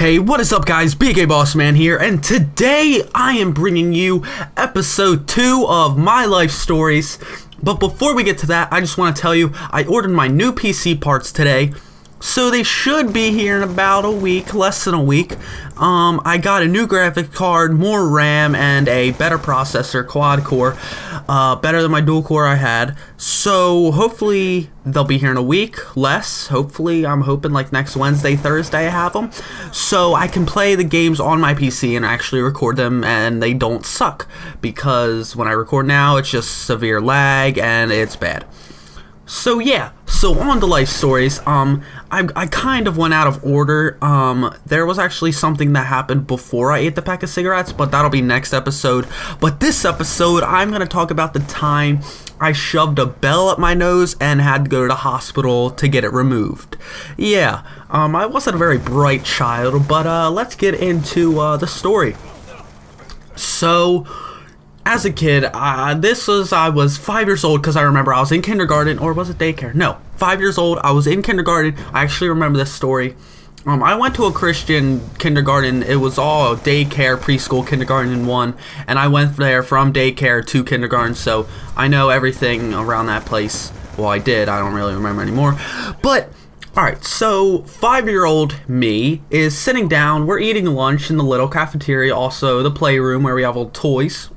Hey, what is up guys, BAKBossman here, and today I am bringing you episode 2 of my life stories. But before we get to that, I just want to tell you, I ordered my new PC parts today, so they should be here in about a week, less than a week. I got a new graphic card, more RAM, and a better processor, quad core, better than my dual core I had. So hopefully they'll be here in a week, less. Hopefully, I'm hoping like next Wednesday, Thursday I have them, so I can play the games on my PC and actually record them, and they don't suck. Because when I record now, it's just severe lag and it's bad. So yeah, so on to life stories. I kind of went out of order. There was actually something that happened before I ate the pack of cigarettes, but that'll be next episode. But this episode, I'm going to talk about the time I shoved a bell up my nose and had to go to the hospital to get it removed. Yeah, I wasn't a very bright child, but let's get into the story. So, as a kid, I was 5 years old, because I remember I was in kindergarten, or was it daycare? No, 5 years old, I was in kindergarten. I actually remember this story. I went to a Christian kindergarten. It was all daycare, preschool, kindergarten in one, and I went there from daycare to kindergarten, so I know everything around that place. Well, I did, I don't really remember anymore, but alright, so 5-year-old me is sitting down. We're eating lunch in the little cafeteria, also the playroom where we have all toys.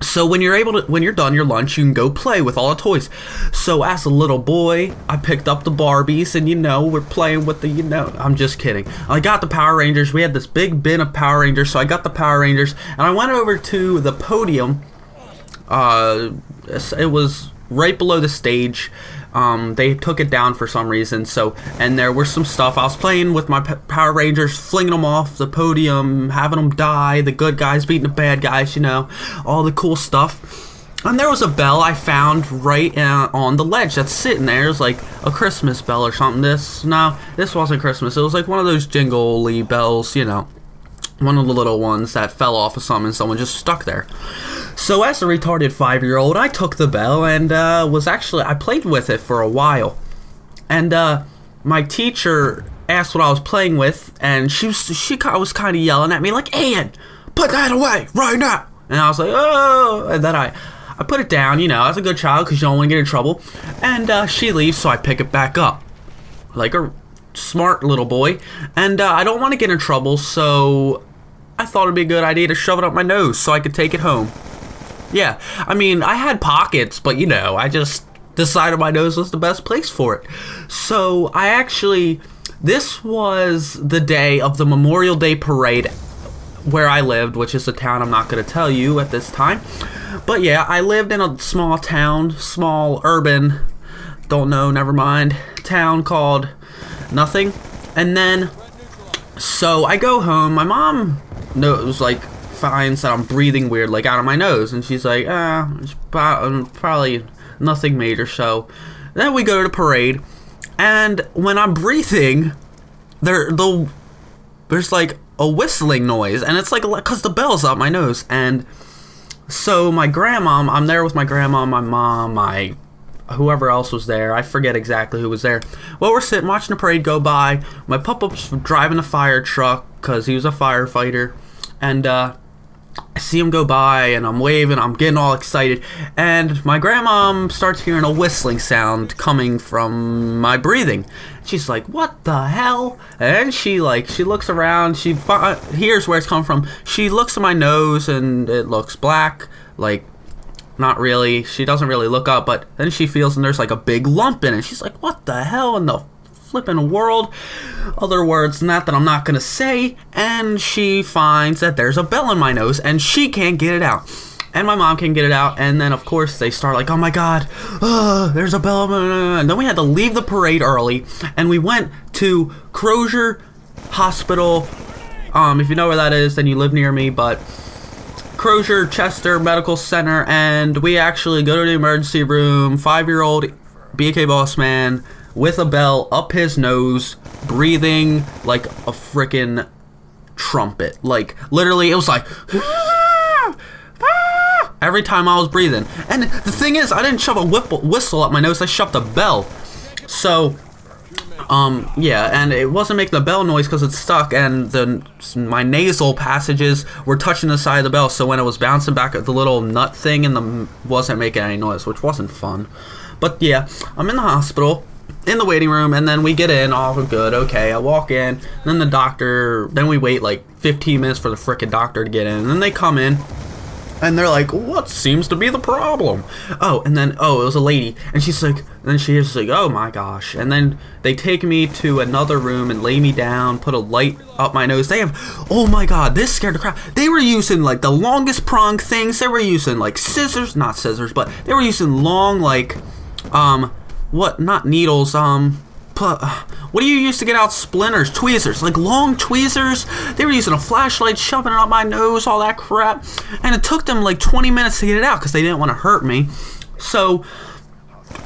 So when you're done your lunch, you can go play with all the toys. So as a little boy, I picked up the Barbies, and we're playing with the, I'm just kidding. I got the Power Rangers. We had this big bin of Power Rangers, so I got the Power Rangers, and I went over to the podium. It was right below the stage. They took it down for some reason, and there was some stuff. I was playing with my Power Rangers, flinging them off the podium, having them die, the good guys beating the bad guys, all the cool stuff. And there was a bell I found right on the ledge that's sitting there. It was like a Christmas bell or something. This wasn't Christmas. It was like one of those jingly bells, one of the little ones that fell off of something and someone just stuck there. So as a retarded 5-year-old, I took the bell and I played with it for a while. And my teacher asked what I was playing with, and she was kind of yelling at me like, "Ian, put that away right now!" And I was like, "Oh!" And then I put it down, as a good child, because you don't want to get in trouble. And she leaves, so I pick it back up like a smart little boy. And I don't want to get in trouble, so I thought it'd be a good idea to shove it up my nose so I could take it home. Yeah, I mean, I had pockets, but I just decided my nose was the best place for it. So this was the day of the Memorial Day parade where I lived, which is a town I'm not going to tell you at this time. But yeah, I lived in a small town, small urban, don't know, never mind, town called nothing. And then, so I go home. My mom knows, finds that I'm breathing weird, out of my nose, and she's like, it's probably nothing major. So then we go to the parade, and when I'm breathing, there's like a whistling noise, and it's like because the bell's up my nose. And so my grandma, I'm there with my grandma, my mom, whoever else was there. I forget exactly who was there. Well, we're sitting watching the parade go by. My papa-up's driving a fire truck because he was a firefighter, and I see him go by, and I'm waving, I'm getting all excited, and my grandma starts hearing a whistling sound coming from my breathing. She's like, "What the hell?" And she looks around, she hears where it's coming from. She looks at my nose, and it looks black, not really. She doesn't really look up, but then she feels, and there's like a big lump in it. She's like, "What the hell in the flipping world?" Other words than that I'm not gonna say. And she finds that there's a bell in my nose, and she can't get it out, and my mom can't get it out. And then of course they start like, "Oh my god, there's a bell." And then we had to leave the parade early, and we went to Crozier Hospital. If you know where that is, then you live near me. But Crozier Chester Medical Center, and we actually go to the emergency room. 5-year-old BAKBossman with a bell up his nose, breathing like a frickin' trumpet. Literally, it was like, every time I was breathing. And the thing is, I didn't shove a whistle up my nose, I shoved a bell. So Yeah, and it wasn't making the bell noise because it's stuck, and my nasal passages were touching the side of the bell, so when it was bouncing back at the little nut thing, wasn't making any noise, which wasn't fun. But yeah, I'm in the hospital, in the waiting room, and then we get in, all good, okay, I walk in, and then we wait like 15 minutes for the frickin' doctor to get in, and then they come in, and they're like, what seems to be the problem? Oh, and then, it was a lady, and she's like, oh my gosh, and then they take me to another room and lay me down, put a light up my nose. They have, oh my god, this scared the crap. They were using like the longest prong things. They were using like scissors, not scissors, but they were using long, like, not needles, what do you use to get out splinters? Tweezers, like long tweezers. They were using a flashlight, shoving it up my nose, all that crap. And it took them like 20 minutes to get it out because they didn't want to hurt me. So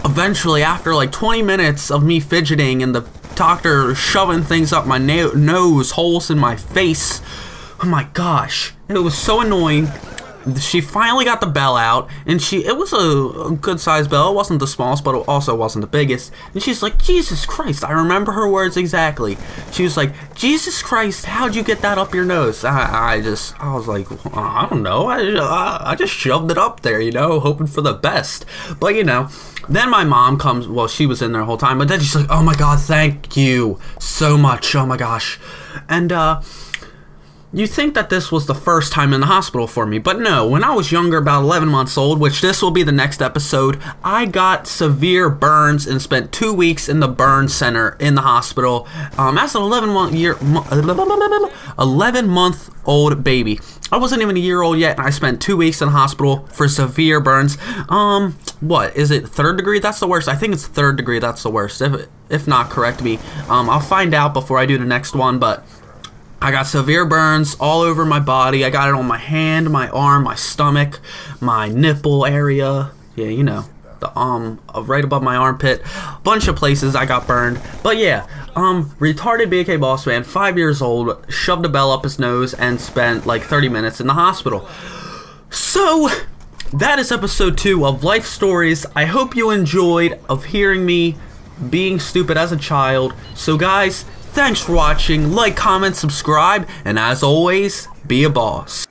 eventually, after like 20 minutes of me fidgeting and the doctor shoving things up my nose, holes in my face, oh my gosh, it was so annoying. She finally got the bell out, and it was a good sized bell. It wasn't the smallest, but it also wasn't the biggest. And she's like, Jesus Christ, I remember her words exactly. She was like, Jesus Christ, how'd you get that up your nose? I was like, I don't know, I just shoved it up there, you know, hoping for the best. But you know, then my mom comes, well, she was in there the whole time, but then she's like, oh my god, thank you so much, oh my gosh. And you think that this was the first time in the hospital for me, but no. When I was younger, about 11 months old, which this will be the next episode, I got severe burns and spent 2 weeks in the burn center in the hospital as an 11-month-old baby. I wasn't even a year old yet, and I spent 2 weeks in the hospital for severe burns. What is it? 3rd degree? That's the worst. I think it's 3rd degree. That's the worst. If not, correct me. I'll find out before I do the next one, but I got severe burns all over my body. I got it on my hand, my arm, my stomach, my nipple area. Yeah, you know, the right above my armpit. Bunch of places I got burned. But yeah, retarded BAKBossman, 5 years old, shoved a bell up his nose and spent like 30 minutes in the hospital. So that is episode 2 of Life Stories. I hope you enjoyed of hearing me being stupid as a child. So guys, thanks for watching, like, comment, subscribe, and as always, be a boss.